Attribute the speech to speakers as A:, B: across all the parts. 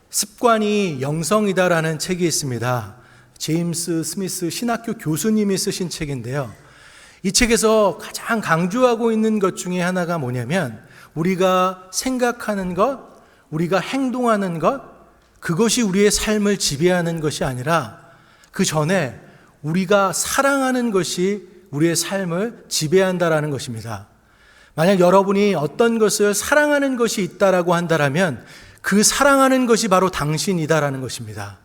A: 습관이 영성이다라는 책이 있습니다. 제임스 스미스 신학교 교수님이 쓰신 책인데요. 이 책에서 가장 강조하고 있는 것 중에 하나가 뭐냐면 우리가 생각하는 것, 우리가 행동하는 것, 그것이 우리의 삶을 지배하는 것이 아니라 그 전에 우리가 사랑하는 것이 우리의 삶을 지배한다라는 것입니다. 만약 여러분이 어떤 것을 사랑하는 것이 있다라고 한다면 그 사랑하는 것이 바로 당신이다라는 것입니다.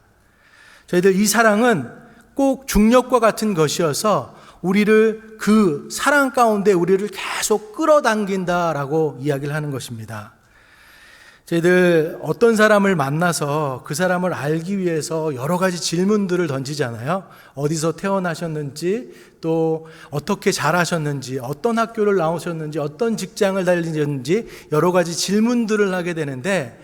A: 저희들 이 사랑은 꼭 중력과 같은 것이어서 우리를 그 사랑 가운데 우리를 계속 끌어당긴다라고 이야기를 하는 것입니다. 저희들 어떤 사람을 만나서 그 사람을 알기 위해서 여러 가지 질문들을 던지잖아요. 어디서 태어나셨는지, 또 어떻게 자라셨는지, 어떤 학교를 나오셨는지, 어떤 직장을 다니셨는지 여러 가지 질문들을 하게 되는데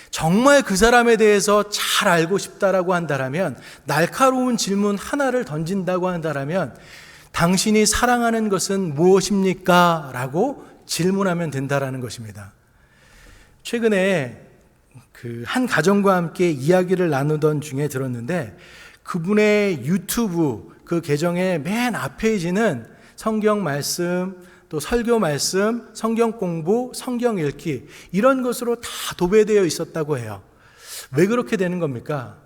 A: 정말 그 사람에 대해서 잘 알고 싶다라고 한다면 날카로운 질문 하나를 던진다고 한다면 당신이 사랑하는 것은 무엇입니까? 라고 질문하면 된다라는 것입니다. 최근에 한 가정과 함께 이야기를 나누던 중에 들었는데 그분의 유튜브 그 계정의 맨 앞페이지는 성경 말씀, 또 설교 말씀, 성경 공부, 성경 읽기 이런 것으로 다 도배되어 있었다고 해요. 왜 그렇게 되는 겁니까?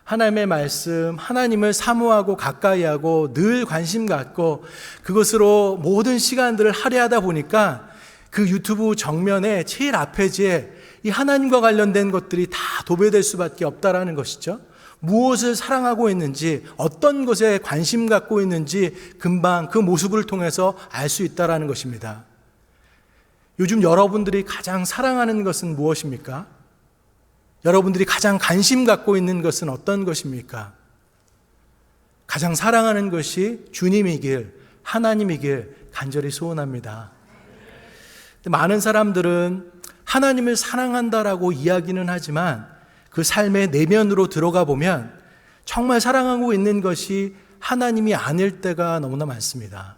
A: 하나님의 말씀, 하나님을 사모하고 가까이 하고 늘 관심 갖고 그것으로 모든 시간들을 할애하다 보니까 그 유튜브 정면에 제일 앞페이지에 이 하나님과 관련된 것들이 다 도배될 수밖에 없다라는 것이죠. 무엇을 사랑하고 있는지, 어떤 것에 관심 갖고 있는지 금방 그 모습을 통해서 알 수 있다라는 것입니다. 요즘 여러분들이 가장 사랑하는 것은 무엇입니까? 여러분들이 가장 관심 갖고 있는 것은 어떤 것입니까? 가장 사랑하는 것이 주님이길, 하나님이길 간절히 소원합니다. 많은 사람들은 하나님을 사랑한다라고 이야기는 하지만 그 삶의 내면으로 들어가 보면 정말 사랑하고 있는 것이 하나님이 아닐 때가 너무나 많습니다.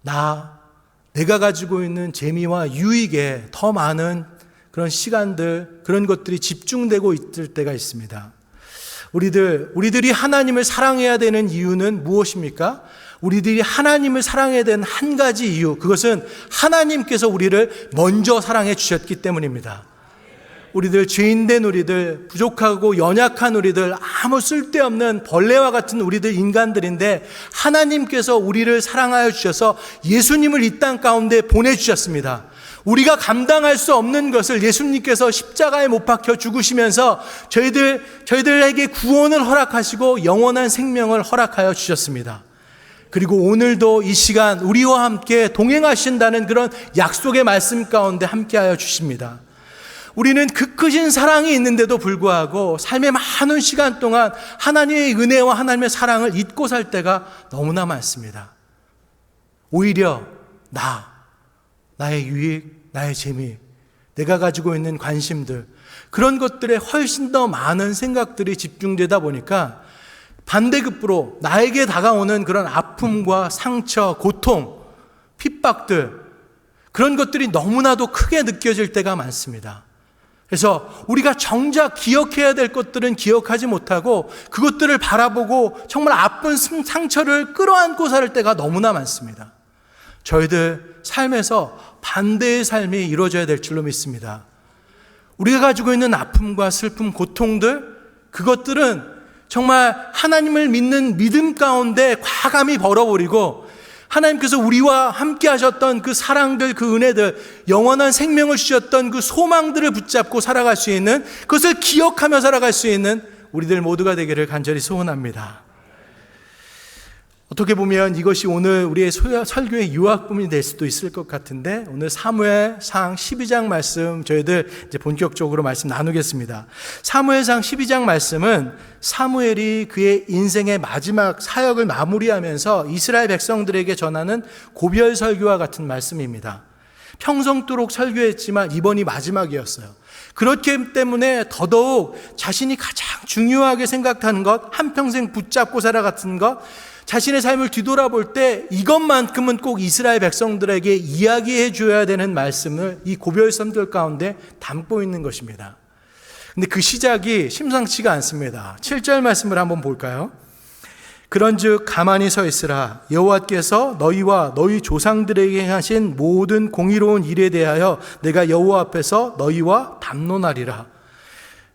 A: 내가 가지고 있는 재미와 유익에 더 많은 그런 시간들, 그런 것들이 집중되고 있을 때가 있습니다. 우리들이 하나님을 사랑해야 되는 이유는 무엇입니까? 우리들이 하나님을 사랑해야 되는 한 가지 이유, 그것은 하나님께서 우리를 먼저 사랑해 주셨기 때문입니다. 우리들 죄인된 우리들, 부족하고 연약한 우리들, 아무 쓸데없는 벌레와 같은 우리들 인간들인데 하나님께서 우리를 사랑하여 주셔서 예수님을 이 땅 가운데 보내주셨습니다. 우리가 감당할 수 없는 것을 예수님께서 십자가에 못 박혀 죽으시면서 저희들에게 구원을 허락하시고 영원한 생명을 허락하여 주셨습니다. 그리고 오늘도 이 시간 우리와 함께 동행하신다는 그런 약속의 말씀 가운데 함께하여 주십니다. 우리는 그 크신 사랑이 있는데도 불구하고 삶의 많은 시간 동안 하나님의 은혜와 하나님의 사랑을 잊고 살 때가 너무나 많습니다. 오히려 나의 유익, 나의 재미, 내가 가지고 있는 관심들, 그런 것들에 훨씬 더 많은 생각들이 집중되다 보니까 반대급부로 나에게 다가오는 그런 아픔과 상처, 고통, 핍박들, 그런 것들이 너무나도 크게 느껴질 때가 많습니다. 그래서 우리가 정작 기억해야 될 것들은 기억하지 못하고 그것들을 바라보고 정말 아픈 상처를 끌어안고 살 때가 너무나 많습니다. 저희들 삶에서 반대의 삶이 이루어져야 될 줄로 믿습니다. 우리가 가지고 있는 아픔과 슬픔, 고통들, 그것들은 정말 하나님을 믿는 믿음 가운데 과감히 버려버리고 하나님께서 우리와 함께 하셨던 그 사랑들, 그 은혜들, 영원한 생명을 주셨던 그 소망들을 붙잡고 살아갈 수 있는, 그것을 기억하며 살아갈 수 있는 우리들 모두가 되기를 간절히 소원합니다. 어떻게 보면 이것이 오늘 우리의 설교의 유학분이 될 수도 있을 것 같은데 오늘 사무엘상 12장 말씀 저희들 이제 본격적으로 말씀 나누겠습니다. 사무엘상 12장 말씀은 사무엘이 그의 인생의 마지막 사역을 마무리하면서 이스라엘 백성들에게 전하는 고별 설교와 같은 말씀입니다. 평생도록 설교했지만 이번이 마지막이었어요. 그렇기 때문에 더더욱 자신이 가장 중요하게 생각하는 것, 한평생 붙잡고 살아갔던 것, 자신의 삶을 뒤돌아볼 때 이것만큼은 꼭 이스라엘 백성들에게 이야기해 줘야 되는 말씀을 이 고별선들 가운데 담고 있는 것입니다. 근데 그 시작이 심상치가 않습니다. 7절 말씀을 한번 볼까요? 그런즉 가만히 서 있으라. 여호와께서 너희와 너희 조상들에게 하신 모든 공의로운 일에 대하여 내가 여호와 앞에서 너희와 담론하리라.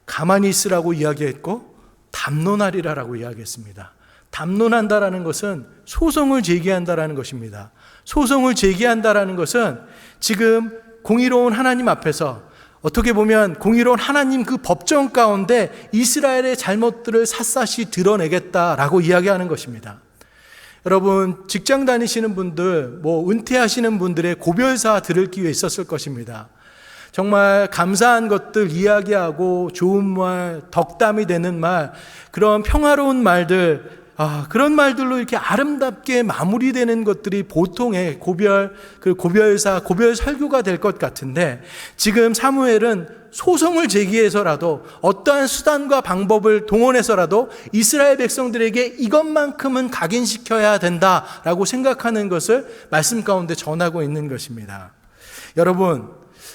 A: 가만히 있으라고 이야기했고 담론하리라라고 이야기했습니다. 담론한다라는 것은 소송을 제기한다라는 것입니다. 소송을 제기한다라는 것은 지금 공의로운 하나님 앞에서, 어떻게 보면 공의로운 하나님 그 법정 가운데 이스라엘의 잘못들을 샅샅이 드러내겠다라고 이야기하는 것입니다. 여러분, 직장 다니시는 분들, 은퇴하시는 분들의 고별사 들을 기회 있었을 것입니다. 정말 감사한 것들 이야기하고 좋은 말, 덕담이 되는 말, 그런 평화로운 말들, 그런 말들로 이렇게 아름답게 마무리되는 것들이 보통의 고별사, 고별 설교가 될 것 같은데, 지금 사무엘은 소송을 제기해서라도 어떠한 수단과 방법을 동원해서라도 이스라엘 백성들에게 이것만큼은 각인시켜야 된다라고 생각하는 것을 말씀 가운데 전하고 있는 것입니다. 여러분,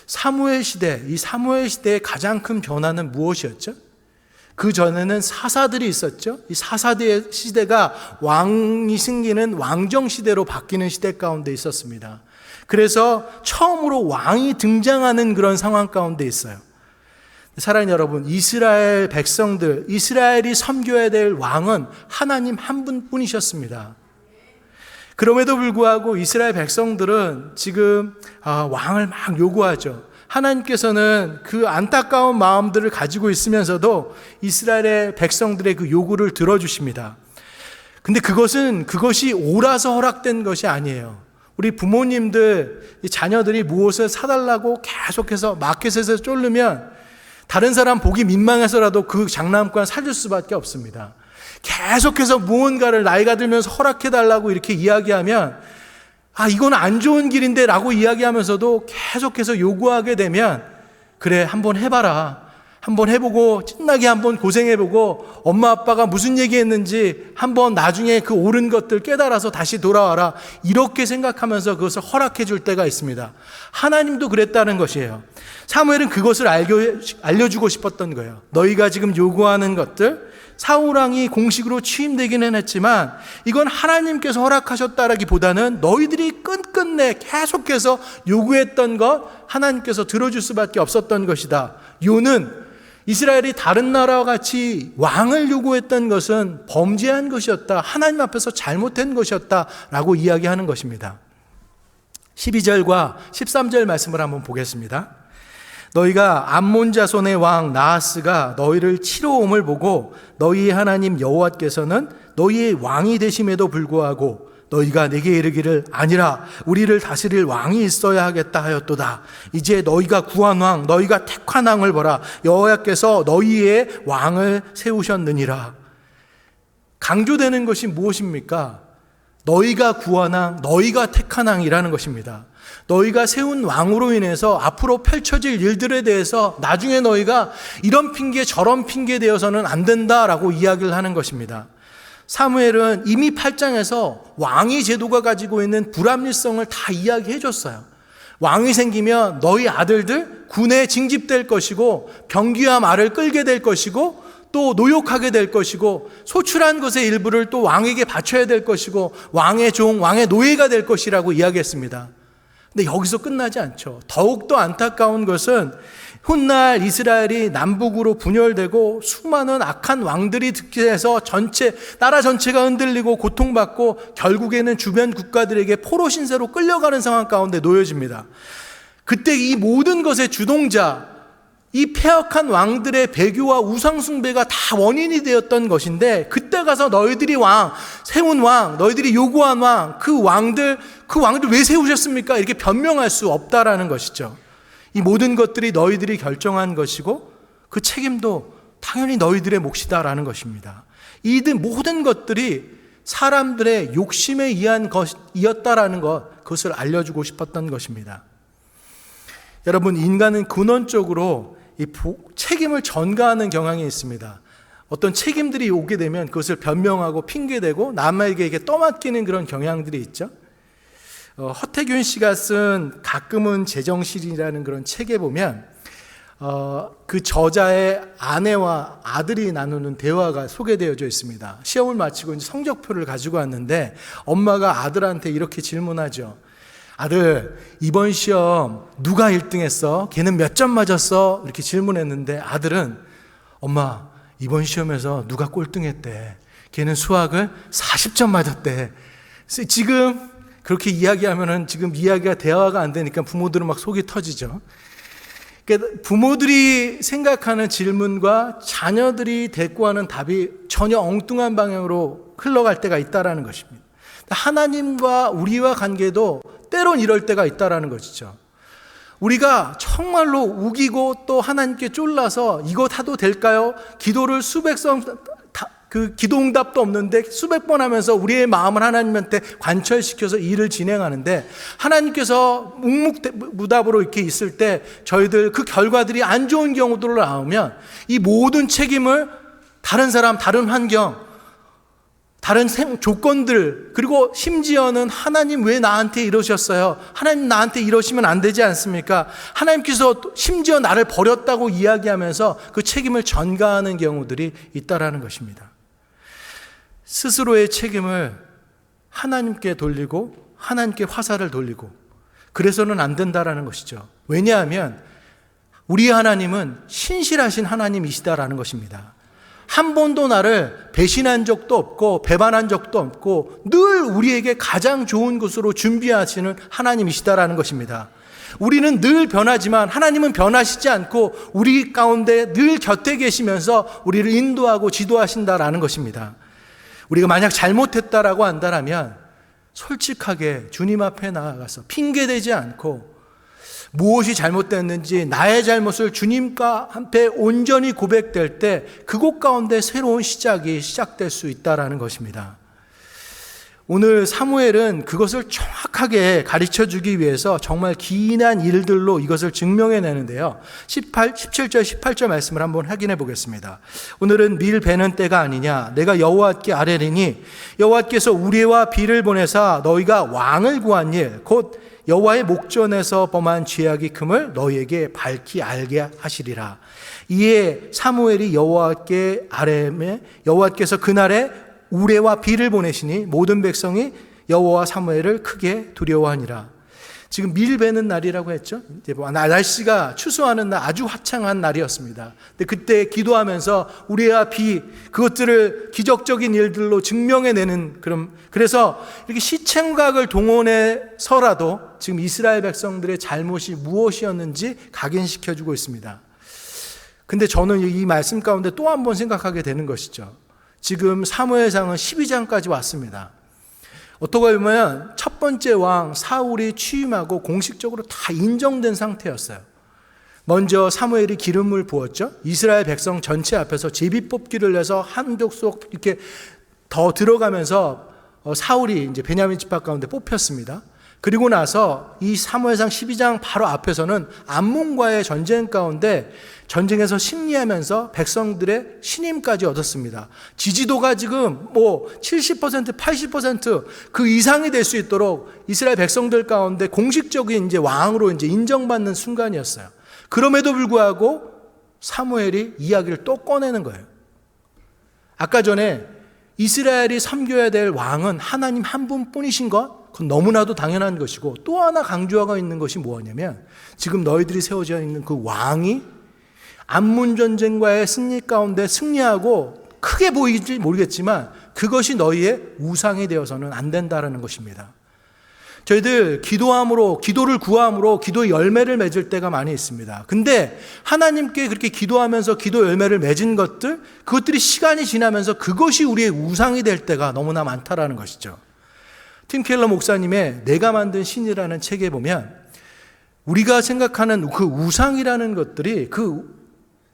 A: 사무엘 시대, 이 사무엘 시대의 가장 큰 변화는 무엇이었죠? 그 전에는 사사들이 있었죠. 이 사사들의 시대가 왕이 생기는 왕정 시대로 바뀌는 시대 가운데 있었습니다. 그래서 처음으로 왕이 등장하는 그런 상황 가운데 있어요. 사랑하는 여러분, 이스라엘 백성들, 이스라엘이 섬겨야 될 왕은 하나님 한 분뿐이셨습니다. 그럼에도 불구하고 이스라엘 백성들은 지금 왕을 막 요구하죠. 하나님께서는 그 안타까운 마음들을 가지고 있으면서도 이스라엘의 백성들의 그 요구를 들어주십니다. 근데 그것이 옳아서 허락된 것이 아니에요. 우리 부모님들, 자녀들이 무엇을 사달라고 계속해서 마켓에서 쫄르면 다른 사람 보기 민망해서라도 그 장난감 사줄 수밖에 없습니다. 계속해서 무언가를 나이가 들면서 허락해달라고 이렇게 이야기하면 이건 안 좋은 길인데 라고 이야기하면서도 계속해서 요구하게 되면, 그래, 한번 해봐라. 한번 해보고 신나게 한번 고생해보고 엄마 아빠가 무슨 얘기했는지 한번 나중에 그 옳은 것들 깨달아서 다시 돌아와라. 이렇게 생각하면서 그것을 허락해 줄 때가 있습니다. 하나님도 그랬다는 것이에요. 사무엘은 그것을 알려주고 싶었던 거예요. 너희가 지금 요구하는 것들, 사울왕이 공식으로 취임되기는 했지만 이건 하나님께서 허락하셨다라기보다는 너희들이 끝끝내 계속해서 요구했던 것 하나님께서 들어줄 수밖에 없었던 것이다. 요는 이스라엘이 다른 나라와 같이 왕을 요구했던 것은 범죄한 것이었다. 하나님 앞에서 잘못된 것이었다라고 이야기하는 것입니다. 12절과 13절 말씀을 한번 보겠습니다. 너희가 암몬 자손의 왕 나하스가 너희를 치러 옴을 보고 너희의 하나님 여호와께서는 너희의 왕이 되심에도 불구하고 너희가 내게 이르기를 아니라 우리를 다스릴 왕이 있어야 하겠다 하였도다. 이제 너희가 구한 왕, 너희가 택한 왕을 보라. 여호와께서 너희의 왕을 세우셨느니라. 강조되는 것이 무엇입니까? 너희가 구한 왕, 너희가 택한 왕이라는 것입니다. 너희가 세운 왕으로 인해서 앞으로 펼쳐질 일들에 대해서 나중에 너희가 이런 핑계 저런 핑계 되어서는 안 된다라고 이야기를 하는 것입니다. 사무엘은 이미 8장에서 왕위 제도가 가지고 있는 불합리성을 다 이야기해 줬어요. 왕이 생기면 너희 아들들 군에 징집될 것이고 병기와 말을 끌게 될 것이고 또 노역하게 될 것이고 소출한 것의 일부를 또 왕에게 바쳐야 될 것이고 왕의 종, 왕의 노예가 될 것이라고 이야기했습니다. 근데 여기서 끝나지 않죠. 더욱더 안타까운 것은 훗날 이스라엘이 남북으로 분열되고 수많은 악한 왕들이 득세해서 나라 전체가 흔들리고 고통받고 결국에는 주변 국가들에게 포로 신세로 끌려가는 상황 가운데 놓여집니다. 그때 이 모든 것의 주동자, 이 패역한 왕들의 배교와 우상숭배가 다 원인이 되었던 것인데, 그때 가서 너희들이 세운 왕, 너희들이 요구한 왕, 그 왕들 왜 세우셨습니까? 이렇게 변명할 수 없다라는 것이죠. 이 모든 것들이 너희들이 결정한 것이고 그 책임도 당연히 너희들의 몫이다라는 것입니다. 이 모든 것들이 사람들의 욕심에 의한 것이었다라는 그것을 알려주고 싶었던 것입니다. 여러분, 인간은 근원적으로 이 책임을 전가하는 경향이 있습니다. 어떤 책임들이 오게 되면 그것을 변명하고 핑계대고 남에게 떠맡기는 그런 경향들이 있죠. 허태균 씨가 쓴 가끔은 제정신이라는 그런 책에 보면 그 저자의 아내와 아들이 나누는 대화가 소개되어져 있습니다. 시험을 마치고 이제 성적표를 가지고 왔는데 엄마가 아들한테 이렇게 질문하죠. 아들, 이번 시험 누가 1등 했어? 걔는 몇 점 맞았어? 이렇게 질문했는데 아들은 엄마, 이번 시험에서 누가 꼴등했대? 걔는 수학을 40점 맞았대. 지금 그렇게 이야기하면은 지금 이야기가 대화가 안 되니까 부모들은 막 속이 터지죠. 그러니까 부모들이 생각하는 질문과 자녀들이 대꾸하는 답이 전혀 엉뚱한 방향으로 흘러갈 때가 있다라는 것입니다. 하나님과 우리와 관계도 때론 이럴 때가 있다라는 것이죠. 우리가 정말로 우기고 또 하나님께 쫄라서 이것 하도 될까요? 기도를 기도 응답도 없는데 수백 번 하면서 우리의 마음을 하나님한테 관철시켜서 일을 진행하는데 하나님께서 묵묵무답으로 이렇게 있을 때 저희들 그 결과들이 안 좋은 경우들로 나오면 이 모든 책임을 다른 사람, 다른 환경, 다른 조건들, 그리고 심지어는 하나님 왜 나한테 이러셨어요? 하나님 나한테 이러시면 안 되지 않습니까? 하나님께서 심지어 나를 버렸다고 이야기하면서 그 책임을 전가하는 경우들이 있다라는 것입니다. 스스로의 책임을 하나님께 돌리고 하나님께 화살을 돌리고 그래서는 안 된다라는 것이죠. 왜냐하면 우리 하나님은 신실하신 하나님이시다라는 것입니다. 한 번도 나를 배신한 적도 없고 배반한 적도 없고 늘 우리에게 가장 좋은 것으로 준비하시는 하나님이시다라는 것입니다. 우리는 늘 변하지만 하나님은 변하시지 않고 우리 가운데 늘 곁에 계시면서 우리를 인도하고 지도하신다라는 것입니다. 우리가 만약 잘못했다라고 한다면 솔직하게 주님 앞에 나아가서 핑계대지 않고 무엇이 잘못됐는지 나의 잘못을 주님과 함께 온전히 고백될 때 그곳 가운데 새로운 시작이 시작될 수 있다라는 것입니다. 오늘 사무엘은 그것을 정확하게 가르쳐주기 위해서 정말 기이한 일들로 이것을 증명해내는데요. 17절 18절 말씀을 한번 확인해 보겠습니다. 오늘은 밀 베는 때가 아니냐, 내가 여호와께 아뢰리니 여호와께서 우리와 비를 보내사 너희가 왕을 구한 일 곧 여호와의 목전에서 범한 죄악이 큼을 너희에게 밝히 알게 하시리라. 이에 사무엘이 여호와께 아뢰매 여호와께서 그날에 우레와 비를 보내시니 모든 백성이 여호와 사무엘을 크게 두려워하니라. 지금 밀 베는 날이라고 했죠. 이제 날씨가 추수하는 날 아주 화창한 날이었습니다. 근데 그때 기도하면서 우레와 비 그것들을 기적적인 일들로 증명해내는 그래서 이렇게 시청각을 동원해서라도 지금 이스라엘 백성들의 잘못이 무엇이었는지 각인시켜주고 있습니다. 근데 저는 이 말씀 가운데 또 한 번 생각하게 되는 것이죠. 지금 사무엘상은 12장까지 왔습니다. 어떻게 보면 첫 번째 왕 사울이 취임하고 공식적으로 다 인정된 상태였어요. 먼저 사무엘이 기름을 부었죠. 이스라엘 백성 전체 앞에서 제비뽑기를 해서 한 족속 이렇게 더 들어가면서 사울이 이제 베냐민 지파 가운데 뽑혔습니다. 그리고 나서 이 사무엘상 12장 바로 앞에서는 암몬과의 전쟁 가운데 전쟁에서 승리하면서 백성들의 신임까지 얻었습니다. 지지도가 지금 70%, 80% 이상이 될 수 있도록 이스라엘 백성들 가운데 공식적인 이제 왕으로 이제 인정받는 순간이었어요. 그럼에도 불구하고 사무엘이 이야기를 또 꺼내는 거예요. 아까 전에 이스라엘이 섬겨야 될 왕은 하나님 한 분뿐이신 것, 그건 너무나도 당연한 것이고 또 하나 강조하고 있는 것이 뭐냐면 지금 너희들이 세워져 있는 그 왕이 암몬 전쟁과의 승리 가운데 승리하고 크게 보이지 모르겠지만 그것이 너희의 우상이 되어서는 안 된다라는 것입니다. 저희들 기도를 구함으로 기도의 열매를 맺을 때가 많이 있습니다. 근데 하나님께 그렇게 기도하면서 기도 열매를 맺은 그것들이 시간이 지나면서 그것이 우리의 우상이 될 때가 너무나 많다라는 것이죠. 팀 켈러 목사님의 내가 만든 신이라는 책에 보면 우리가 생각하는 그 우상이라는 것들이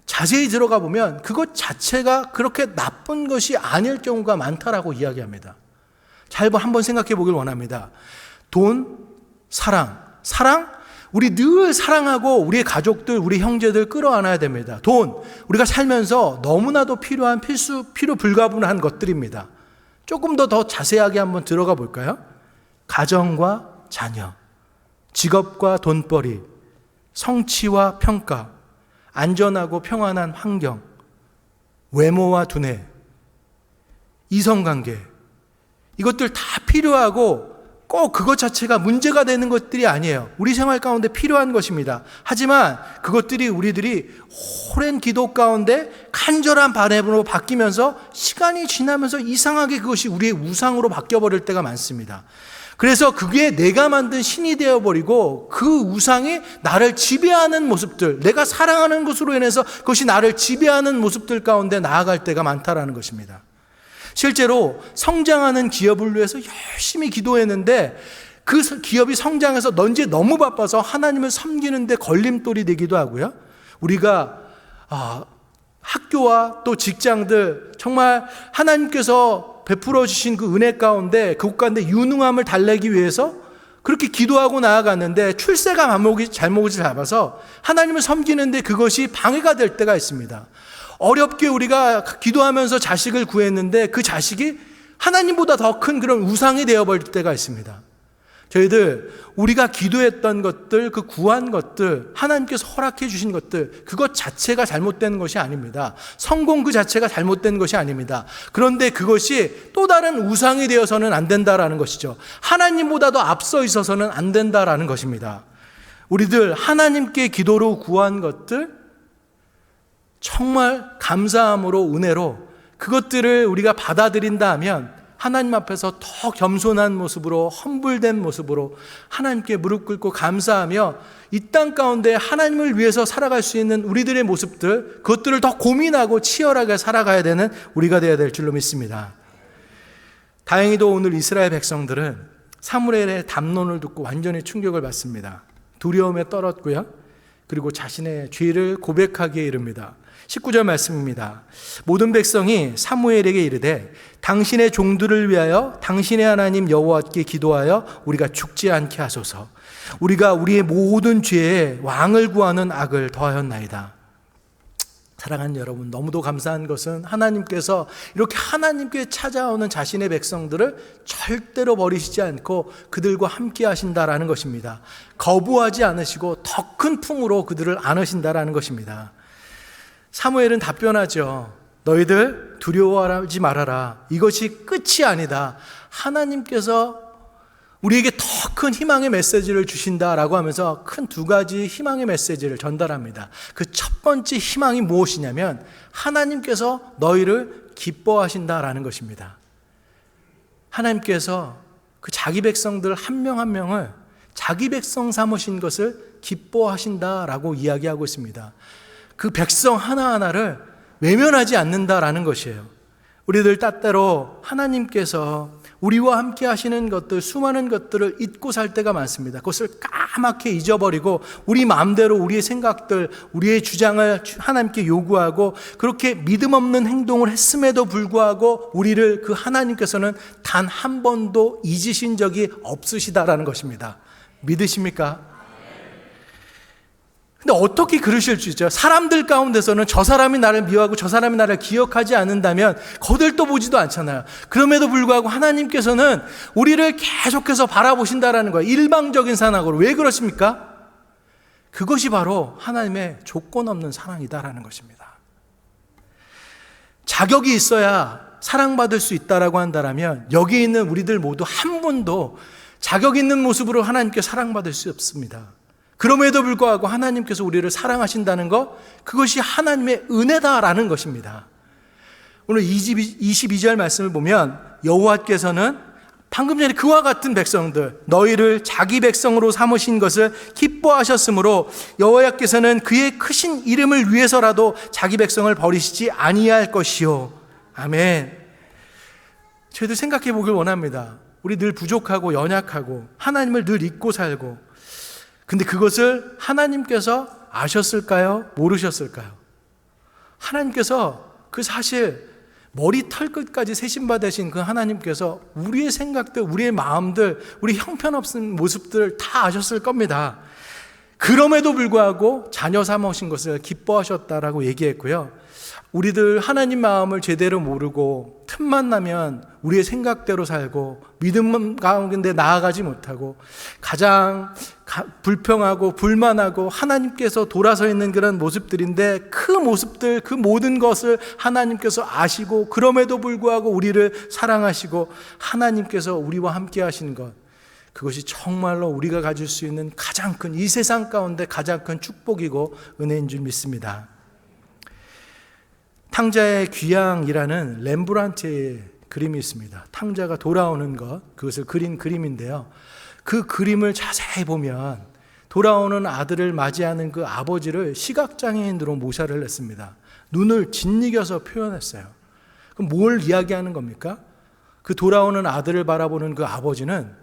A: 자세히 들어가 보면 그것 자체가 그렇게 나쁜 것이 아닐 경우가 많다라고 이야기합니다. 잘 한번 생각해 보길 원합니다. 돈, 사랑, 우리 늘 사랑하고 우리의 가족들, 우리 형제들 끌어안아야 됩니다. 돈, 우리가 살면서 너무나도 필요한 필요 불가분한 것들입니다. 조금 더 자세하게 한번 들어가 볼까요? 가정과 자녀, 직업과 돈벌이, 성취와 평가, 안전하고 평안한 환경, 외모와 두뇌, 이성관계, 이것들 다 필요하고 꼭 그것 자체가 문제가 되는 것들이 아니에요. 우리 생활 가운데 필요한 것입니다. 하지만 그것들이 우리들이 오랜 기도 가운데 간절한 바람으로 바뀌면서 시간이 지나면서 이상하게 그것이 우리의 우상으로 바뀌어버릴 때가 많습니다. 그래서 그게 내가 만든 신이 되어버리고 그 우상이 나를 지배하는 모습들, 내가 사랑하는 것으로 인해서 그것이 나를 지배하는 모습들 가운데 나아갈 때가 많다라는 것입니다. 실제로 성장하는 기업을 위해서 열심히 기도했는데 그 기업이 성장해서 넌지 너무 바빠서 하나님을 섬기는데 걸림돌이 되기도 하고요. 우리가 학교와 또 직장들 정말 하나님께서 베풀어 주신 그 은혜 가운데 그것 가운데 유능함을 달래기 위해서 그렇게 기도하고 나아갔는데 출세가 잘못을 잡아서 하나님을 섬기는데 그것이 방해가 될 때가 있습니다. 어렵게 우리가 기도하면서 자식을 구했는데 그 자식이 하나님보다 더 큰 그런 우상이 되어버릴 때가 있습니다. 저희들 우리가 기도했던 것들, 그 구한 것들, 하나님께서 허락해 주신 것들, 그것 자체가 잘못된 것이 아닙니다. 성공 그 자체가 잘못된 것이 아닙니다. 그런데 그것이 또 다른 우상이 되어서는 안 된다라는 것이죠. 하나님보다도 앞서 있어서는 안 된다라는 것입니다. 우리들 하나님께 기도로 구한 것들 정말 감사함으로 은혜로 그것들을 우리가 받아들인다 하면 하나님 앞에서 더 겸손한 모습으로 험불된 모습으로 하나님께 무릎 꿇고 감사하며 이 땅 가운데 하나님을 위해서 살아갈 수 있는 우리들의 모습들, 그것들을 더 고민하고 치열하게 살아가야 되는 우리가 되어야 될 줄로 믿습니다. 다행히도 오늘 이스라엘 백성들은 사무엘의 담론을 듣고 완전히 충격을 받습니다. 두려움에 떨었고요. 그리고 자신의 죄를 고백하기에 이릅니다. 19절 말씀입니다. 모든 백성이 사무엘에게 이르되 당신의 종들을 위하여 당신의 하나님 여호와께 기도하여 우리가 죽지 않게 하소서. 우리가 우리의 모든 죄에 왕을 구하는 악을 더하였나이다. 사랑하는 여러분, 너무도 감사한 것은 하나님께서 이렇게 하나님께 찾아오는 자신의 백성들을 절대로 버리시지 않고 그들과 함께 하신다라는 것입니다. 거부하지 않으시고 더 큰 품으로 그들을 안으신다라는 것입니다. 사무엘은 답변하죠. 너희들 두려워하지 말아라. 이것이 끝이 아니다. 하나님께서 우리에게 더 큰 희망의 메시지를 주신다라고 하면서 큰 두 가지 희망의 메시지를 전달합니다. 그 첫 번째 희망이 무엇이냐면 하나님께서 너희를 기뻐하신다라는 것입니다. 하나님께서 그 자기 백성들 한 명 한 명을 자기 백성 삼으신 것을 기뻐하신다라고 이야기하고 있습니다. 그 백성 하나하나를 외면하지 않는다라는 것이에요. 우리들 때때로 하나님께서 우리와 함께 하시는 것들, 수많은 것들을 잊고 살 때가 많습니다. 그것을 까맣게 잊어버리고 우리 마음대로 우리의 생각들, 우리의 주장을 하나님께 요구하고 그렇게 믿음 없는 행동을 했음에도 불구하고 우리를 그 하나님께서는 단 한 번도 잊으신 적이 없으시다라는 것입니다. 믿으십니까? 근데 어떻게 그러실 수 있죠? 사람들 가운데서는 저 사람이 나를 미워하고 저 사람이 나를 기억하지 않는다면 거들떠 보지도 않잖아요. 그럼에도 불구하고 하나님께서는 우리를 계속해서 바라보신다라는 거예요. 일방적인 사랑으로. 왜 그렇습니까? 그것이 바로 하나님의 조건 없는 사랑이다라는 것입니다. 자격이 있어야 사랑받을 수 있다라고 한다면 여기 있는 우리들 모두 한 분도 자격 있는 모습으로 하나님께 사랑받을 수 없습니다. 그럼에도 불구하고 하나님께서 우리를 사랑하신다는 것, 그것이 하나님의 은혜다라는 것입니다. 오늘 22절 말씀을 보면 여호와께서는 방금 전에 그와 같은 백성들, 너희를 자기 백성으로 삼으신 것을 기뻐하셨으므로 여호와께서는 그의 크신 이름을 위해서라도 자기 백성을 버리시지 아니할 것이요. 아멘. 저희들 생각해 보길 원합니다. 우리 늘 부족하고 연약하고 하나님을 늘 잊고 살고, 근데 그것을 하나님께서 아셨을까요? 모르셨을까요? 하나님께서 그 사실 머리 털끝까지 세심받으신 그 하나님께서 우리의 생각들, 우리의 마음들, 우리 형편없는 모습들을 다 아셨을 겁니다. 그럼에도 불구하고 자녀 삼으신 것을 기뻐하셨다라고 얘기했고요. 우리들 하나님 마음을 제대로 모르고 틈만 나면 우리의 생각대로 살고 믿음 가운데 나아가지 못하고 가장 불평하고 불만하고 하나님께서 돌아서 있는 그런 모습들인데, 그 모습들, 그 모든 것을 하나님께서 아시고 그럼에도 불구하고 우리를 사랑하시고 하나님께서 우리와 함께 하시는 것, 그것이 정말로 우리가 가질 수 있는 가장 큰, 이 세상 가운데 가장 큰 축복이고 은혜인 줄 믿습니다. 탕자의 귀향이라는 렘브란트의 그림이 있습니다. 탕자가 돌아오는 것, 그것을 그린 그림인데요. 그 그림을 자세히 보면 돌아오는 아들을 맞이하는 그 아버지를 시각장애인으로 모사를 했습니다. 눈을 짓이겨서 표현했어요. 그럼 뭘 이야기하는 겁니까? 그 돌아오는 아들을 바라보는 그 아버지는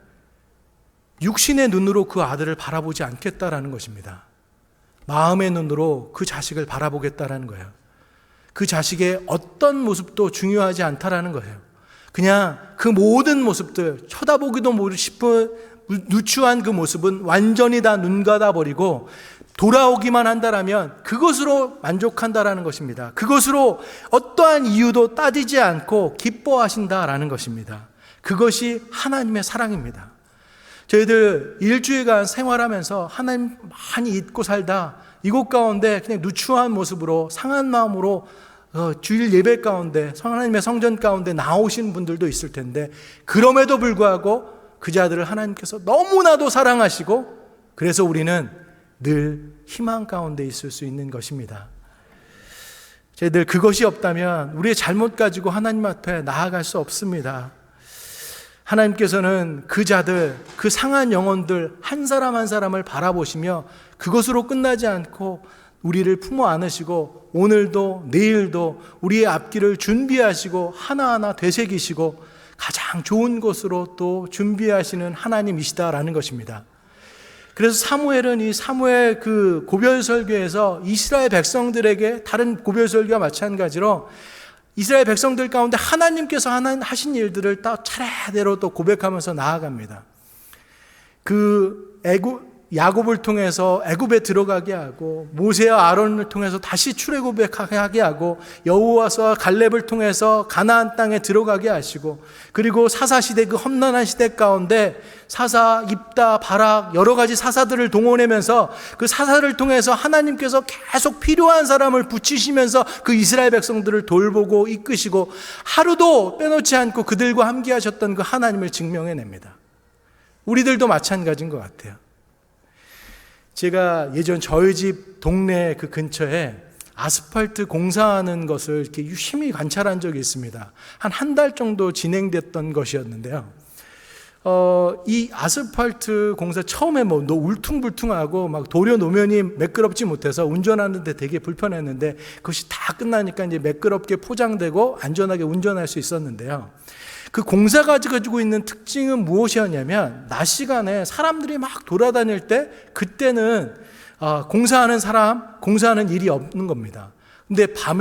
A: 육신의 눈으로 그 아들을 바라보지 않겠다라는 것입니다. 마음의 눈으로 그 자식을 바라보겠다라는 거예요. 그 자식의 어떤 모습도 중요하지 않다라는 거예요. 그냥 그 모든 모습들, 쳐다보기도 모르고 싶은 누추한 그 모습은 완전히 다 눈 감아 버리고 돌아오기만 한다라면 그것으로 만족한다라는 것입니다. 그것으로 어떠한 이유도 따지지 않고 기뻐하신다라는 것입니다. 그것이 하나님의 사랑입니다. 저희들 일주일간 생활하면서 하나님 많이 잊고 살다 이곳 가운데 그냥 누추한 모습으로 상한 마음으로 주일 예배 가운데 하나님의 성전 가운데 나오신 분들도 있을 텐데, 그럼에도 불구하고 그 자들을 하나님께서 너무나도 사랑하시고 그래서 우리는 늘 희망 가운데 있을 수 있는 것입니다. 저희들 그것이 없다면 우리의 잘못 가지고 하나님 앞에 나아갈 수 없습니다. 하나님께서는 그 자들, 그 상한 영혼들 한 사람 한 사람을 바라보시며 그것으로 끝나지 않고 우리를 품어 안으시고 오늘도 내일도 우리의 앞길을 준비하시고 하나하나 되새기시고 가장 좋은 곳으로 또 준비하시는 하나님이시다라는 것입니다. 그래서 사무엘은 이 사무엘 그 고별 설교에서 이스라엘 백성들에게 다른 고별 설교와 마찬가지로 이스라엘 백성들 가운데 하나님께서 하신 일들을 딱 차례대로 또 고백하면서 나아갑니다. 그 야곱을 통해서 애굽에 들어가게 하고, 모세와 아론을 통해서 다시 출애굽하게 하고, 여호와와 갈렙을 통해서 가나안 땅에 들어가게 하시고, 그리고 사사 시대, 그 험난한 시대 가운데 사사, 입다, 바락 여러 가지 사사들을 동원하면서 그 사사를 통해서 하나님께서 계속 필요한 사람을 붙이시면서 그 이스라엘 백성들을 돌보고 이끄시고 하루도 빼놓지 않고 그들과 함께 하셨던 그 하나님을 증명해냅니다. 우리들도 마찬가지인 것 같아요. 제가 예전 저희 집 동네 그 근처에 아스팔트 공사하는 것을 이렇게 유심히 관찰한 적이 있습니다. 한 달 정도 진행됐던 것이었는데요. 이 아스팔트 공사 처음에 울퉁불퉁하고 막 도료 노면이 매끄럽지 못해서 운전하는데 되게 불편했는데, 그것이 다 끝나니까 이제 매끄럽게 포장되고 안전하게 운전할 수 있었는데요. 그 공사가 가지고 있는 특징은 무엇이었냐면, 낮 시간에 사람들이 막 돌아다닐 때 그때는 공사하는 일이 없는 겁니다. 근데 밤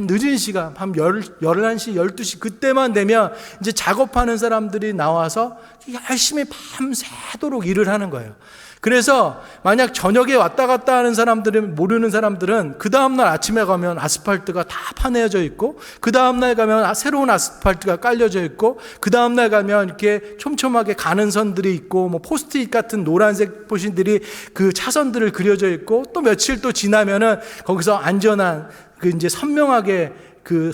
A: 늦은 시간, 밤 11시, 12시 그때만 되면 이제 작업하는 사람들이 나와서 열심히 밤새도록 일을 하는 거예요. 그래서 만약 저녁에 왔다 갔다 하는 사람들은, 모르는 사람들은 그 다음날 아침에 가면 아스팔트가 다 파내어져 있고, 그 다음날 가면 새로운 아스팔트가 깔려져 있고, 그 다음날 가면 이렇게 촘촘하게 가는 선들이 있고, 뭐 포스트잇 같은 노란색 포신들이 그 차선들을 그려져 있고, 또 며칠 또 지나면은 거기서 안전한 그 이제 선명하게 그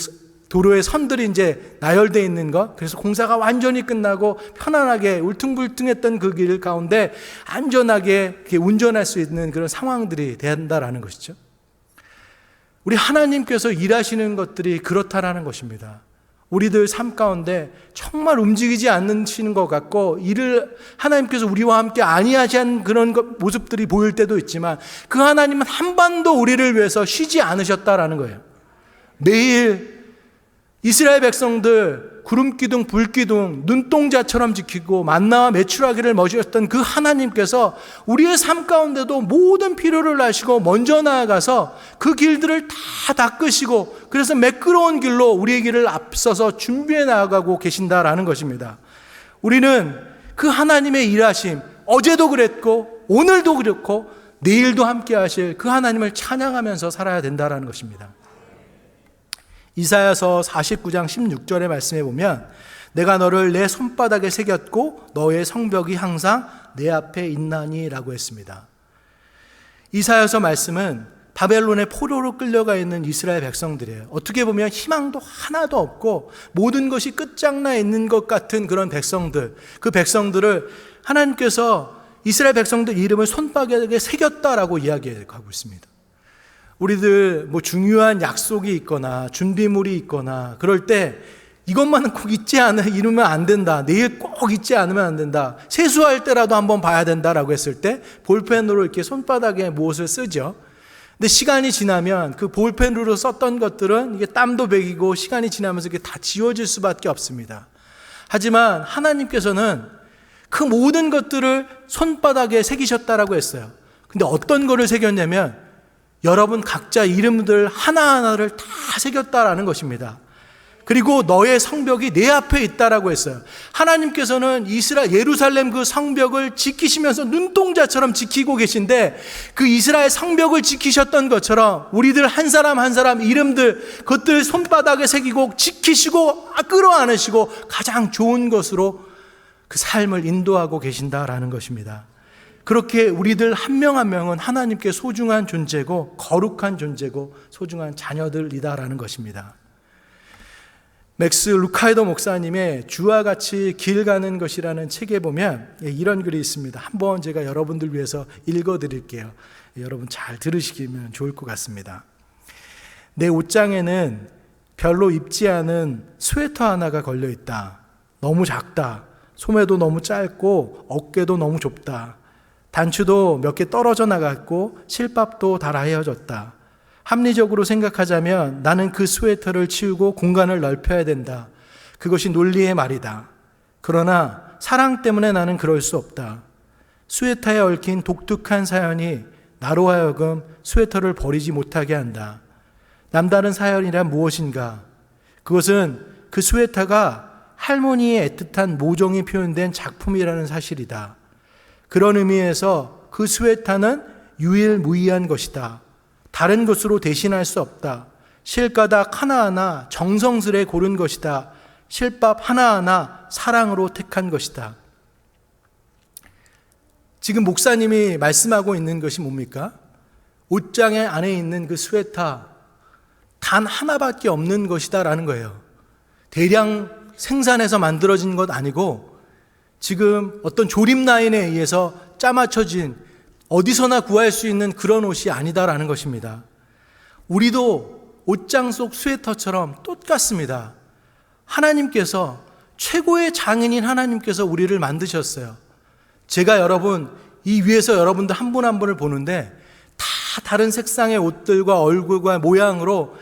A: 도로의 선들이 이제 나열되어 있는 것. 그래서 공사가 완전히 끝나고 편안하게 울퉁불퉁했던 그 길 가운데 안전하게 이렇게 운전할 수 있는 그런 상황들이 된다라는 것이죠. 우리 하나님께서 일하시는 것들이 그렇다라는 것입니다. 우리들 삶 가운데 정말 움직이지 않으시는 것 같고, 일을 하나님께서 우리와 함께 아니하신 그런 모습들이 보일 때도 있지만, 그 하나님은 한 번도 우리를 위해서 쉬지 않으셨다라는 거예요. 매일 이스라엘 백성들 구름기둥 불기둥 눈동자처럼 지키고 만나와 메추라기를 먹이셨던 그 하나님께서 우리의 삶 가운데도 모든 필요를 아시고 먼저 나아가서 그 길들을 다 닦으시고, 그래서 매끄러운 길로 우리의 길을 앞서서 준비해 나아가고 계신다라는 것입니다. 우리는 그 하나님의 일하심, 어제도 그랬고 오늘도 그렇고 내일도 함께 하실 그 하나님을 찬양하면서 살아야 된다는 것입니다. 이사야서 49장 16절의 말씀에 보면 내가 너를 내 손바닥에 새겼고 너의 성벽이 항상 내 앞에 있나니 라고 했습니다. 이사야서 말씀은 바벨론의 포로로 끌려가 있는 이스라엘 백성들이에요. 어떻게 보면 희망도 하나도 없고 모든 것이 끝장나 있는 것 같은 그런 백성들, 그 백성들을 하나님께서 이스라엘 백성들 이름을 손바닥에 새겼다라고 이야기하고 있습니다. 우리들 중요한 약속이 있거나 준비물이 있거나 그럴 때 이것만은 꼭 잊지 않으면 안 된다. 내일 꼭 잊지 않으면 안 된다. 세수할 때라도 한번 봐야 된다라고 했을 때 볼펜으로 이렇게 손바닥에 무엇을 쓰죠. 근데 시간이 지나면 그 볼펜으로 썼던 것들은 이게 땀도 배기고 시간이 지나면서 이게 다 지워질 수밖에 없습니다. 하지만 하나님께서는 그 모든 것들을 손바닥에 새기셨다라고 했어요. 근데 어떤 거를 새겼냐면 여러분 각자 이름들 하나하나를 다 새겼다라는 것입니다. 그리고 너의 성벽이 내 앞에 있다라고 했어요. 하나님께서는 예루살렘 그 성벽을 지키시면서 눈동자처럼 지키고 계신데 그 이스라엘 성벽을 지키셨던 것처럼 우리들 한 사람 한 사람 이름들 그것들 손바닥에 새기고 지키시고 끌어안으시고 가장 좋은 것으로 그 삶을 인도하고 계신다라는 것입니다. 그렇게 우리들 한 명 한 명은 하나님께 소중한 존재고 거룩한 존재고 소중한 자녀들이다라는 것입니다. 맥스 루카이더 목사님의 주와 같이 길 가는 것이라는 책에 보면 이런 글이 있습니다. 한번 제가 여러분들 위해서 읽어드릴게요. 여러분 잘 들으시면 좋을 것 같습니다. 내 옷장에는 별로 입지 않은 스웨터 하나가 걸려있다. 너무 작다. 소매도 너무 짧고 어깨도 너무 좁다. 단추도 몇 개 떨어져 나갔고 실밥도 다 라해졌다. 합리적으로 생각하자면 나는 그 스웨터를 치우고 공간을 넓혀야 된다. 그것이 논리의 말이다. 그러나 사랑 때문에 나는 그럴 수 없다. 스웨터에 얽힌 독특한 사연이 나로 하여금 스웨터를 버리지 못하게 한다. 남다른 사연이란 무엇인가? 그것은 그 스웨터가 할머니의 애틋한 모정이 표현된 작품이라는 사실이다. 그런 의미에서 그 스웨터는 유일무이한 것이다. 다른 것으로 대신할 수 없다. 실가닥 하나하나 정성스레 고른 것이다. 실밥 하나하나 사랑으로 택한 것이다. 지금 목사님이 말씀하고 있는 것이 뭡니까? 옷장에 안에 있는 그 스웨터 단 하나밖에 없는 것이다라는 거예요. 대량 생산해서 만들어진 것 아니고 지금 어떤 조립 라인에 의해서 짜맞춰진 어디서나 구할 수 있는 그런 옷이 아니다라는 것입니다. 우리도 옷장 속 스웨터처럼 똑같습니다. 하나님께서 최고의 장인인 하나님께서 우리를 만드셨어요. 제가 여러분 이 위에서 여러분들 한 분 한 분을 보는데 다 다른 색상의 옷들과 얼굴과 모양으로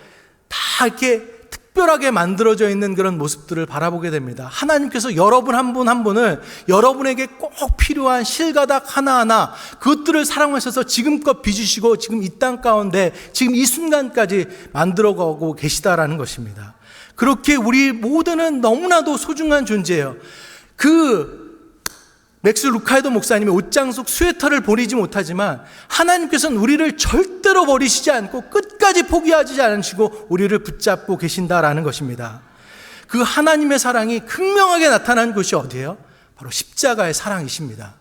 A: 다 이렇게 특별하게 만들어져 있는 그런 모습들을 바라보게 됩니다. 하나님께서 여러분 한 분 한 분을 여러분에게 꼭 필요한 실가닥 하나하나 그것들을 사랑하셔서 지금껏 빚으시고 지금 이 땅 가운데 지금 이 순간까지 만들어가고 계시다라는 것입니다. 그렇게 우리 모두는 너무나도 소중한 존재예요. 맥스 루카이더 목사님의 옷장 속 스웨터를 버리지 못하지만 하나님께서는 우리를 절대로 버리시지 않고 끝까지 포기하지 않으시고 우리를 붙잡고 계신다라는 것입니다. 그 하나님의 사랑이 극명하게 나타난 것이 어디예요? 바로 십자가의 사랑이십니다.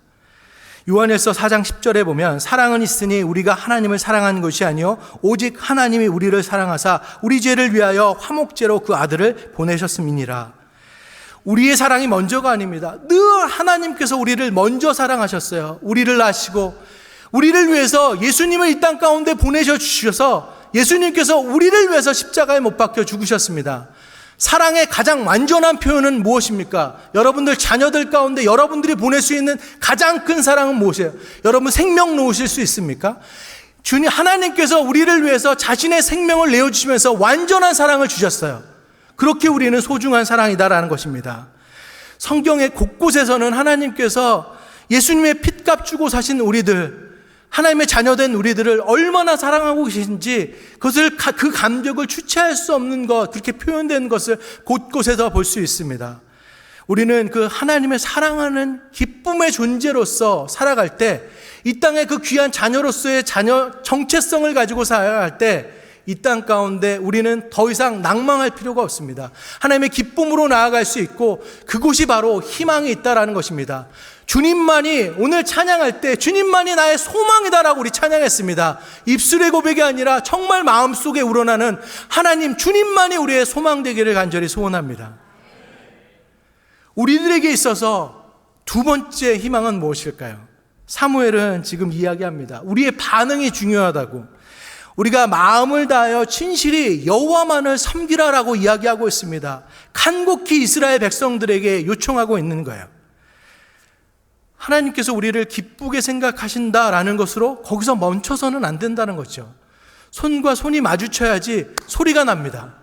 A: 요한일서 4장 10절에 보면 사랑은 있으니 우리가 하나님을 사랑한 것이 아니요 오직 하나님이 우리를 사랑하사 우리 죄를 위하여 화목제로 그 아들을 보내셨음이니라. 우리의 사랑이 먼저가 아닙니다. 늘 하나님께서 우리를 먼저 사랑하셨어요. 우리를 아시고 우리를 위해서 예수님을 이 땅 가운데 보내셔 주셔서 예수님께서 우리를 위해서 십자가에 못 박혀 죽으셨습니다. 사랑의 가장 완전한 표현은 무엇입니까? 여러분들 자녀들 가운데 여러분들이 보낼 수 있는 가장 큰 사랑은 무엇이에요? 여러분 생명 놓으실 수 있습니까? 주님 하나님께서 우리를 위해서 자신의 생명을 내어주시면서 완전한 사랑을 주셨어요. 그렇게 우리는 소중한 사랑이다라는 것입니다. 성경의 곳곳에서는 하나님께서 예수님의 핏값 주고 사신 우리들, 하나님의 자녀된 우리들을 얼마나 사랑하고 계신지 그 감격을 주체할 수 없는 것, 그렇게 표현된 것을 곳곳에서 볼 수 있습니다. 우리는 그 하나님의 사랑하는 기쁨의 존재로서 살아갈 때 이 땅의 그 귀한 자녀로서의 정체성을 가지고 살아갈 때 이 땅 가운데 우리는 더 이상 낭망할 필요가 없습니다. 하나님의 기쁨으로 나아갈 수 있고 그곳이 바로 희망이 있다라는 것입니다. 주님만이, 오늘 찬양할 때 주님만이 나의 소망이다라고 우리 찬양했습니다. 입술의 고백이 아니라 정말 마음속에 우러나는 하나님, 주님만이 우리의 소망 되기를 간절히 소원합니다. 우리들에게 있어서 두 번째 희망은 무엇일까요? 사무엘은 지금 이야기합니다. 우리의 반응이 중요하다고. 우리가 마음을 다하여 진실히 여호와만을 섬기라라고 이야기하고 있습니다. 간곡히 이스라엘 백성들에게 요청하고 있는 거예요. 하나님께서 우리를 기쁘게 생각하신다라는 것으로 거기서 멈춰서는 안 된다는 거죠. 손과 손이 마주쳐야지 소리가 납니다.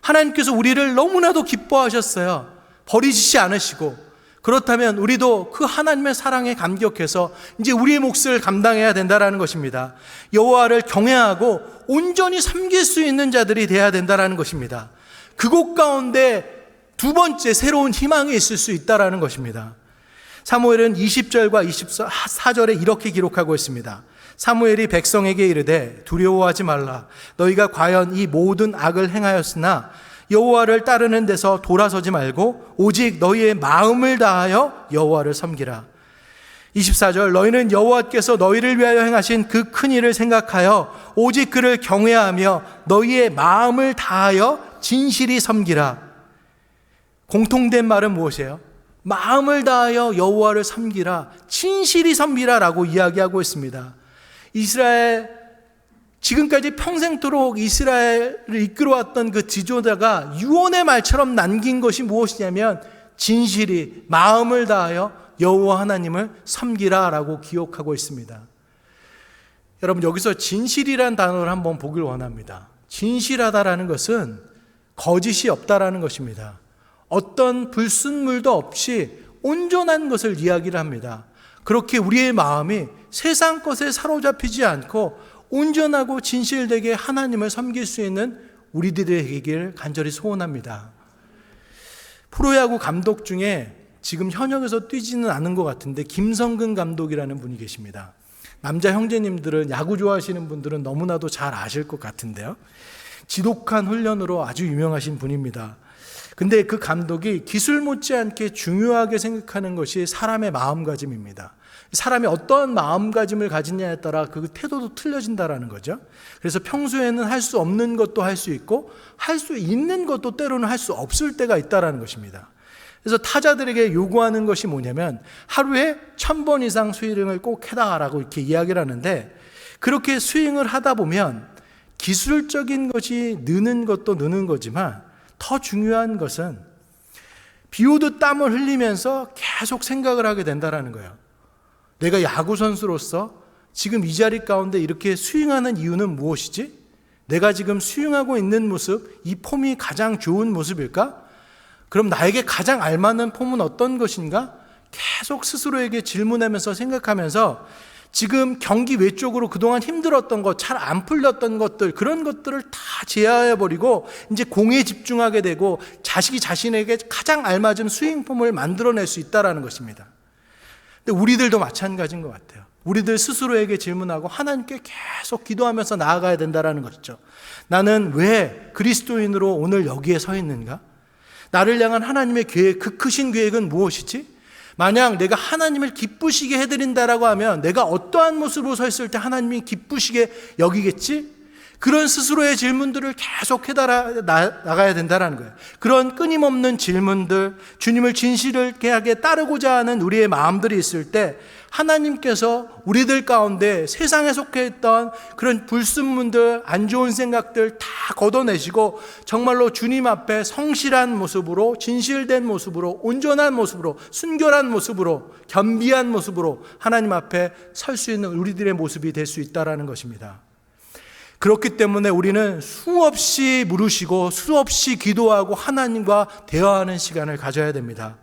A: 하나님께서 우리를 너무나도 기뻐하셨어요. 버리시지 않으시고. 그렇다면 우리도 그 하나님의 사랑에 감격해서 이제 우리의 몫을 감당해야 된다는 것입니다. 여호와를 경외하고 온전히 섬길 수 있는 자들이 되어야 된다는 것입니다. 그곳 가운데 두 번째 새로운 희망이 있을 수 있다는 것입니다. 사무엘은 20절과 24절에 이렇게 기록하고 있습니다. 사무엘이 백성에게 이르되 두려워하지 말라. 너희가 과연 이 모든 악을 행하였으나 여호와를 따르는 데서 돌아서지 말고 오직 너희의 마음을 다하여 여호와를 섬기라. 24절 너희는 여호와께서 너희를 위하여 행하신 그 큰 일을 생각하여 오직 그를 경외하며 너희의 마음을 다하여 진실히 섬기라. 공통된 말은 무엇이에요? 마음을 다하여 여호와를 섬기라, 진실히 섬기라라고 이야기하고 있습니다. 이스라엘, 지금까지 평생토록 이스라엘을 이끌어왔던 그 지도자가 유언의 말처럼 남긴 것이 무엇이냐면 진실히 마음을 다하여 여호와 하나님을 섬기라라고 기록하고 있습니다. 여러분, 여기서 진실이란 단어를 한번 보길 원합니다. 진실하다라는 것은 거짓이 없다라는 것입니다. 어떤 불순물도 없이 온전한 것을 이야기를 합니다. 그렇게 우리의 마음이 세상 것에 사로잡히지 않고 온전하고 진실되게 하나님을 섬길 수 있는 우리들에게 간절히 소원합니다. 프로야구 감독 중에 지금 현역에서 뛰지는 않은 것 같은데 김성근 감독이라는 분이 계십니다. 남자 형제님들은, 야구 좋아하시는 분들은 너무나도 잘 아실 것 같은데요. 지독한 훈련으로 아주 유명하신 분입니다. 근데 그 감독이 기술 못지않게 중요하게 생각하는 것이 사람의 마음가짐입니다. 사람이 어떠한 마음가짐을 가지냐에 따라 그 태도도 틀려진다라는 거죠. 그래서 평소에는 할 수 없는 것도 할 수 있고 할 수 있는 것도 때로는 할 수 없을 때가 있다라는 것입니다. 그래서 타자들에게 요구하는 것이 뭐냐면 하루에 1000번 이상 스윙을 꼭 해라라고 이렇게 이야기를 하는데, 그렇게 스윙을 하다 보면 기술적인 것이 느는 것도 느는 거지만 더 중요한 것은 비 오듯 땀을 흘리면서 계속 생각을 하게 된다는 거예요. 내가 야구 선수로서 지금 이 자리 가운데 이렇게 스윙하는 이유는 무엇이지? 내가 지금 스윙하고 있는 모습, 이 폼이 가장 좋은 모습일까? 그럼 나에게 가장 알맞는 폼은 어떤 것인가? 계속 스스로에게 질문하면서 생각하면서 지금 경기 외적으로 그동안 힘들었던 것, 잘 안 풀렸던 것들, 그런 것들을 다 제하해버리고 이제 공에 집중하게 되고 자식이 자신에게 가장 알맞은 스윙 폼을 만들어낼 수 있다는 것입니다. 근데 우리들도 마찬가지인 것 같아요. 우리들 스스로에게 질문하고 하나님께 계속 기도하면서 나아가야 된다는 것이죠. 나는 왜 그리스도인으로 오늘 여기에 서 있는가? 나를 향한 하나님의 계획, 그 크신 계획은 무엇이지? 만약 내가 하나님을 기쁘시게 해드린다라고 하면 내가 어떠한 모습으로 서 있을 때 하나님이 기쁘시게 여기겠지? 그런 스스로의 질문들을 계속 나가야 된다는 거예요. 그런 끊임없는 질문들, 주님을 진실하게 따르고자 하는 우리의 마음들이 있을 때 하나님께서 우리들 가운데 세상에 속해 있던 그런 불순물들, 안 좋은 생각들 다 걷어내시고 정말로 주님 앞에 성실한 모습으로, 진실된 모습으로, 온전한 모습으로, 순결한 모습으로, 겸비한 모습으로 하나님 앞에 설 수 있는 우리들의 모습이 될 수 있다는 것입니다. 그렇기 때문에 우리는 수없이 물으시고 수없이 기도하고 하나님과 대화하는 시간을 가져야 됩니다.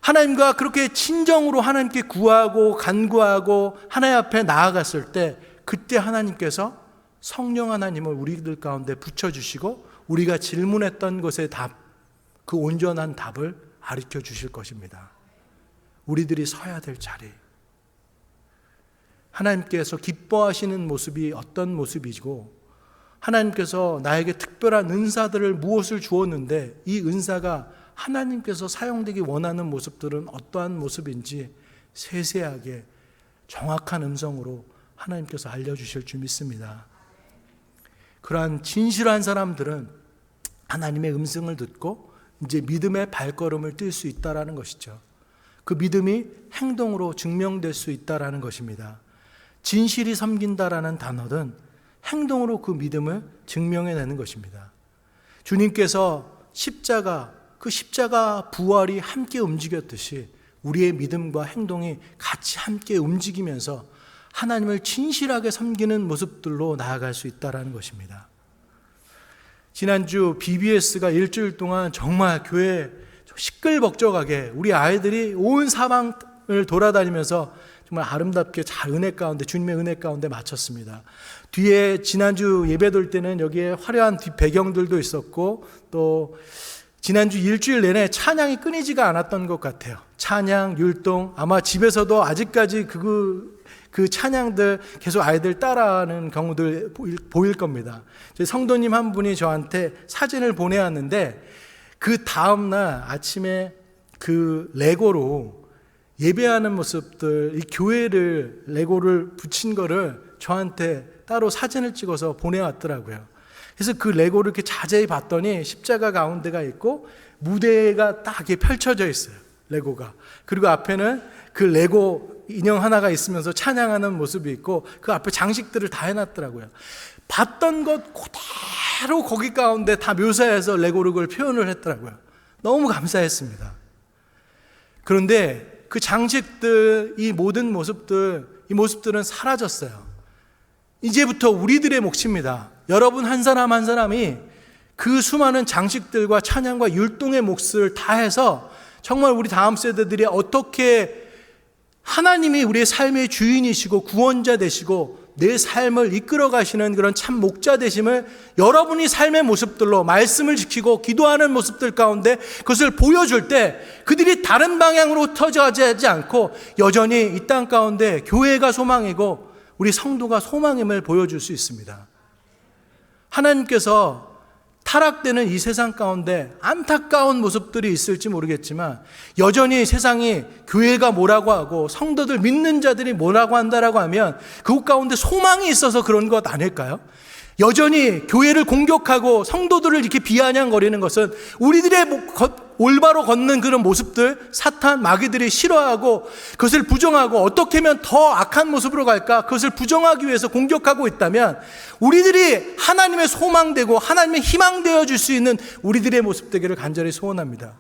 A: 하나님과 그렇게 친정으로 하나님께 구하고 간구하고 하나님 앞에 나아갔을 때 그때 하나님께서 성령 하나님을 우리들 가운데 붙여주시고 우리가 질문했던 것의 답, 그 온전한 답을 가르쳐 주실 것입니다. 우리들이 서야 될 자리. 하나님께서 기뻐하시는 모습이 어떤 모습이고, 하나님께서 나에게 특별한 은사들을 무엇을 주었는데 이 은사가 하나님께서 사용되기 원하는 모습들은 어떠한 모습인지 세세하게 정확한 음성으로 하나님께서 알려주실 줄 믿습니다. 그러한 진실한 사람들은 하나님의 음성을 듣고 이제 믿음의 발걸음을 뛸 수 있다라는 것이죠. 그 믿음이 행동으로 증명될 수 있다라는 것입니다. 진실이 섬긴다라는 단어는 행동으로 그 믿음을 증명해내는 것입니다. 주님께서 그 십자가 부활이 함께 움직였듯이 우리의 믿음과 행동이 같이 함께 움직이면서 하나님을 진실하게 섬기는 모습들로 나아갈 수 있다는 것입니다. 지난주 BBS가 일주일 동안 정말 교회 시끌벅적하게 우리 아이들이 온 사방을 돌아다니면서 정말 아름답게 잘 은혜 가운데, 주님의 은혜 가운데 마쳤습니다. 뒤에 지난주 예배 돌 때는 여기에 화려한 뒷 배경들도 있었고, 또 지난주 일주일 내내 찬양이 끊이지가 않았던 것 같아요. 찬양, 율동, 아마 집에서도 아직까지 그 찬양들 계속 아이들 따라하는 경우들 보일 겁니다. 성도님 한 분이 저한테 사진을 보내왔는데, 그 다음날 아침에 그 레고로 예배하는 모습들, 이 교회를 레고를 붙인 거를 저한테 따로 사진을 찍어서 보내왔더라고요. 그래서 그 레고를 이렇게 자세히 봤더니 십자가 가운데가 있고 무대가 딱 이렇게 펼쳐져 있어요. 레고가. 그리고 앞에는 그 레고 인형 하나가 있으면서 찬양하는 모습이 있고 그 앞에 장식들을 다 해놨더라고요. 봤던 것 그대로 거기 가운데 다 묘사해서 레고를 그걸 표현을 했더라고요. 너무 감사했습니다. 그런데 그 장식들, 이 모든 모습들, 이 모습들은 사라졌어요. 이제부터 우리들의 몫입니다. 여러분 한 사람 한 사람이 그 수많은 장식들과 찬양과 율동의 몫을 다해서 정말 우리 다음 세대들이 어떻게 하나님이 우리의 삶의 주인이시고 구원자 되시고 내 삶을 이끌어 가시는 그런 참 목자 되심을 여러분이 삶의 모습들로 말씀을 지키고 기도하는 모습들 가운데 그것을 보여줄 때 그들이 다른 방향으로 흩어지지 않고 여전히 이 땅 가운데 교회가 소망이고 우리 성도가 소망임을 보여줄 수 있습니다. 하나님께서 타락되는 이 세상 가운데 안타까운 모습들이 있을지 모르겠지만 여전히 세상이 교회가 뭐라고 하고 성도들 믿는 자들이 뭐라고 한다라고 하면 그곳 가운데 소망이 있어서 그런 것 아닐까요? 여전히 교회를 공격하고 성도들을 이렇게 비아냥거리는 것은 우리들의 올바로 걷는 그런 모습들, 사탄, 마귀들이 싫어하고 그것을 부정하고 어떻게 하면 더 악한 모습으로 갈까 그것을 부정하기 위해서 공격하고 있다면 우리들이 하나님의 소망되고 하나님의 희망되어 줄 수 있는 우리들의 모습 되기를 간절히 소원합니다.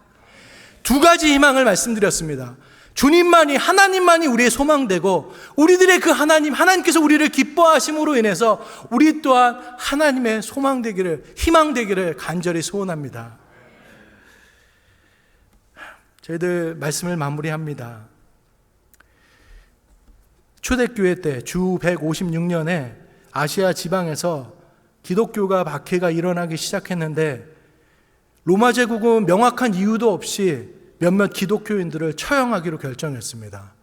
A: 두 가지 희망을 말씀드렸습니다. 주님만이, 하나님만이 우리의 소망되고 우리들의 그 하나님께서 우리를 기뻐하심으로 인해서 우리 또한 하나님의 소망되기를, 희망되기를 간절히 소원합니다. 저희들 말씀을 마무리합니다. 초대교회 때 주 156년에 아시아 지방에서 기독교가 박해가 일어나기 시작했는데 로마 제국은 명확한 이유도 없이 몇몇 기독교인들을 처형하기로 결정했습니다.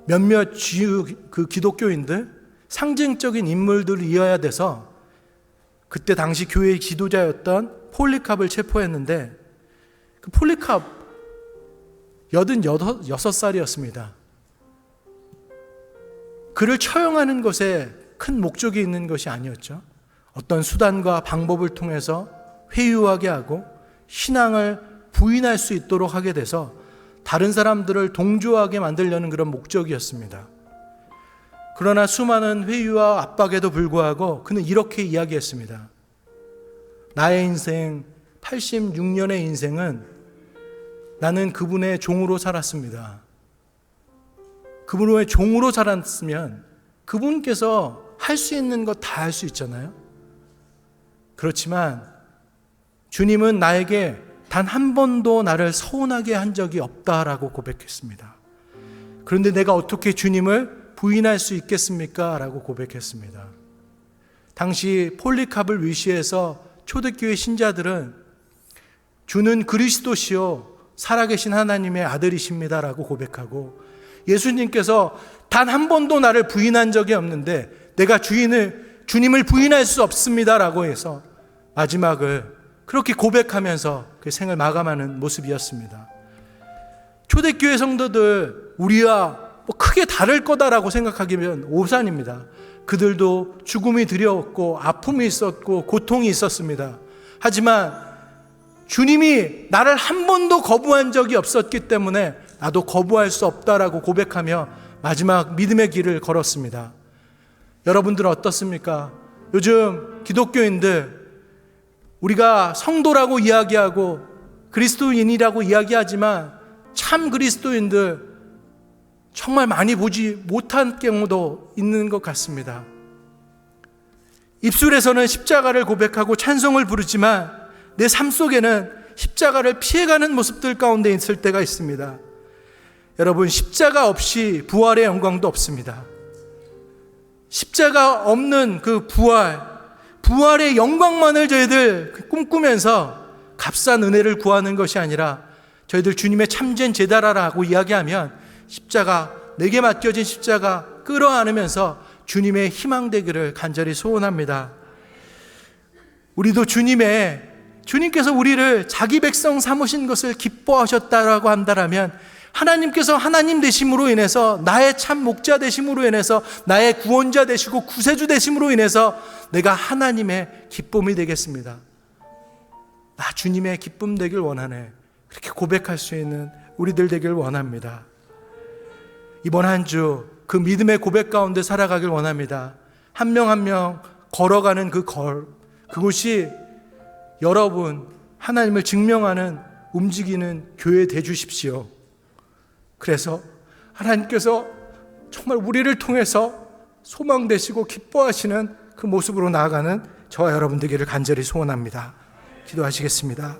A: 몇몇 주요 그 기독교인들, 상징적인 인물들이어야 돼서 그때 당시 교회의 지도자였던 폴리캅을 체포했는데 그 폴리캅 86살이었습니다. 그를 처형하는 것에 큰 목적이 있는 것이 아니었죠. 어떤 수단과 방법을 통해서 회유하게 하고 신앙을 부인할 수 있도록 하게 돼서 다른 사람들을 동조하게 만들려는 그런 목적이었습니다. 그러나 수많은 회유와 압박에도 불구하고 그는 이렇게 이야기했습니다. 나의 인생, 86년의 인생은 나는 그분의 종으로 살았습니다. 그분의 종으로 살았으면 그분께서 할 수 있는 것 다 할 수 있잖아요. 그렇지만 주님은 나에게 단 한 번도 나를 서운하게 한 적이 없다라고 고백했습니다. 그런데 내가 어떻게 주님을 부인할 수 있겠습니까? 라고 고백했습니다. 당시 폴리캅을 위시해서 초대교회 신자들은 주는 그리스도시요 살아계신 하나님의 아들이십니다라고 고백하고 예수님께서 단 한 번도 나를 부인한 적이 없는데 내가 주님을 부인할 수 없습니다라고 해서 마지막을 그렇게 고백하면서 그 생을 마감하는 모습이었습니다. 초대교회 성도들, 우리와 크게 다를 거다라고 생각하기면 오산입니다. 그들도 죽음이 두려웠고 아픔이 있었고 고통이 있었습니다. 하지만 주님이 나를 한 번도 거부한 적이 없었기 때문에 나도 거부할 수 없다라고 고백하며 마지막 믿음의 길을 걸었습니다. 여러분들은 어떻습니까? 요즘 기독교인들, 우리가 성도라고 이야기하고 그리스도인이라고 이야기하지만 참 그리스도인들 정말 많이 보지 못한 경우도 있는 것 같습니다. 입술에서는 십자가를 고백하고 찬송을 부르지만 내 삶 속에는 십자가를 피해가는 모습들 가운데 있을 때가 있습니다. 여러분, 십자가 없이 부활의 영광도 없습니다. 십자가 없는 그 부활의 영광만을 저희들 꿈꾸면서 값싼 은혜를 구하는 것이 아니라 저희들 주님의 참된 제자라고 이야기하면 십자가, 내게 맡겨진 십자가 끌어안으면서 주님의 희망되기를 간절히 소원합니다. 우리도 주님께서 우리를 자기 백성 삼으신 것을 기뻐하셨다라고 한다면 하나님께서 하나님 되심으로 인해서, 나의 참 목자 되심으로 인해서, 나의 구원자 되시고 구세주 되심으로 인해서 내가 하나님의 기쁨이 되겠습니다. 나 주님의 기쁨 되길 원하네, 그렇게 고백할 수 있는 우리들 되길 원합니다. 이번 한 주 그 믿음의 고백 가운데 살아가길 원합니다. 한 명 한 명 걸어가는 그곳이 여러분 하나님을 증명하는 움직이는 교회 돼 주십시오. 그래서 하나님께서 정말 우리를 통해서 소망되시고 기뻐하시는 그 모습으로 나아가는 저와 여러분 되기를 간절히 소원합니다. 기도하시겠습니다.